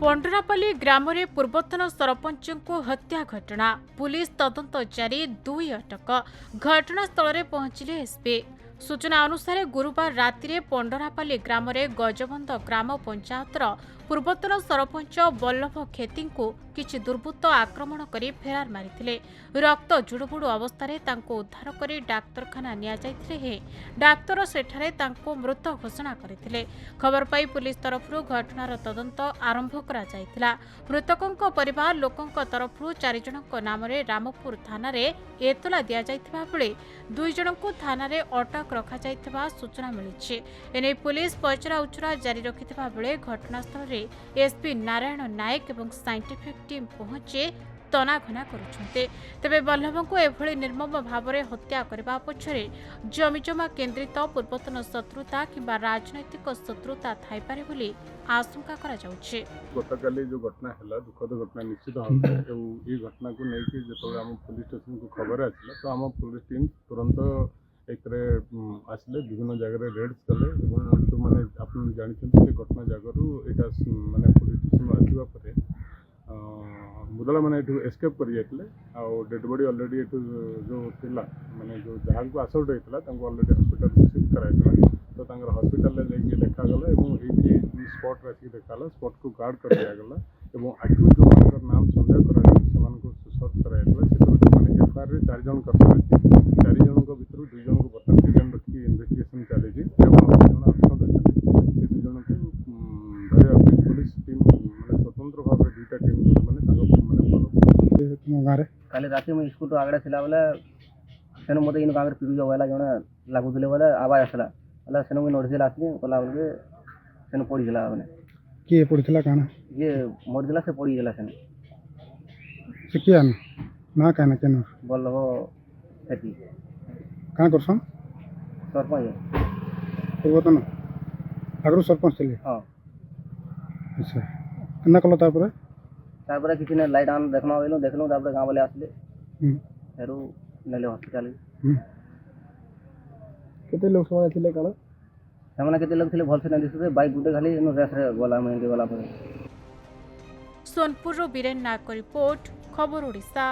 पंडरापल्ली ग्राम रे पूर्वतन सरपंच को हत्या घटना पुलिस तदंत जारी 2 अटक घटनास्थल में पहुंचिले एसपी। सूचना अनुसार गुरुवार राति पंडरापल्ली ग्राम रे गजबंद ग्राम पंचायतर पूर्वतन सरपंच बल्लभ खेती को किछि दुर्बृत्त आक्रमण करी फेरार मारिथिले। रक्त जुड़बुड़ अवस्था उद्धार करी डाक्तरखाना निया जाइथिले हे डाक्तर सेठारे तांको मृत घोषणा करथिले। खबर पाई पुलिस तरफरु घटनार तदंत आरंभ करा जायतिला। मृतकंक परिवार लोकंक तरफरु 4 जनक नाम रे रामपुर थाना रे एतला दिया जायतिबा बेले 2 जनक थाना रे अटक रखा जायतिबा सूचना मिलिछि। एने पुलिस पचरा उचरा जारी रखितिबा बेले घटनास्थल रे एसपी नारायण नायक एवं साइंटिफिक टीम पहुंचे तनाघना करुछन्ते। तेबे बल्लभ को एभली निर्मम भाव में हत्या करबा पछरे जमीजमा केन्द्रित पूर्वतन शत्रुता किंबा राजनैतिक शत्रुता थाई पारे बोली आशंका करा जाउछे। गतकाली जो घटना है दुखद घटना निश्चित भाव ये घटना को लेकिन जो आम पुलिस स्टेशन को खबर आसला तो आम पुलिस टीम तुरंत एक आसले विभिन्न जगह रेड्स कले जो मैंने आप जानते घटना जगह माने पुलिस स्टेशन आसवा मुदला मैंने एस्केप कर डेड बॉडी ऑलरेडी जो थिला माने जो जहाँ को असल्ट होता ऑलरेडी हॉस्पिटल शिफ्ट कराइला तो हॉस्पिटल देखागला ये स्पॉट आसिक देखा स्पॉट को गार्ड कर दिगला आक्यूज जो मान नाम सन्देह कर सर्च कराइला एफआईआर 4 जन करता 4 जन भर 2 जन को बर्तमान डिटेन रखी इन्वेस्टिगेशन चली 2 जन अब्सेंट अच्छे 2 जन को धरने पुलिस टीम मैंने स्वतंत्र भाव में 2टा टीम मैंने काली राति में स्कूल आगड़ा थिला बेले सेनो मते इन गांगर पिरु जवाला जने लागुतले बेले आवाज आसला अला सेनो में नोटिस आसली कला बेले सेनो पड़ी गेला माने के पड़ितला काना ये मर गेला से पड़ी गेला सेनो से किया ना काना केनो बल्लभ खेती का करसन सरपंच पूर्वतन आगरो सरपंच थे। हां अच्छा कन्ना कलो तापर किसी ने लाइट आन देखलो तापर गांव वाले आसले हेरु नेले हॉस्पिटल केते लोग सब थिले काना हमना केते लोग थिले भल से न दिसते बाइक गुटे खाली नो रेस रे गोला में गोला पर सोनपुर रो बीरेन नायक रिपोर्ट खबर ओडिशा।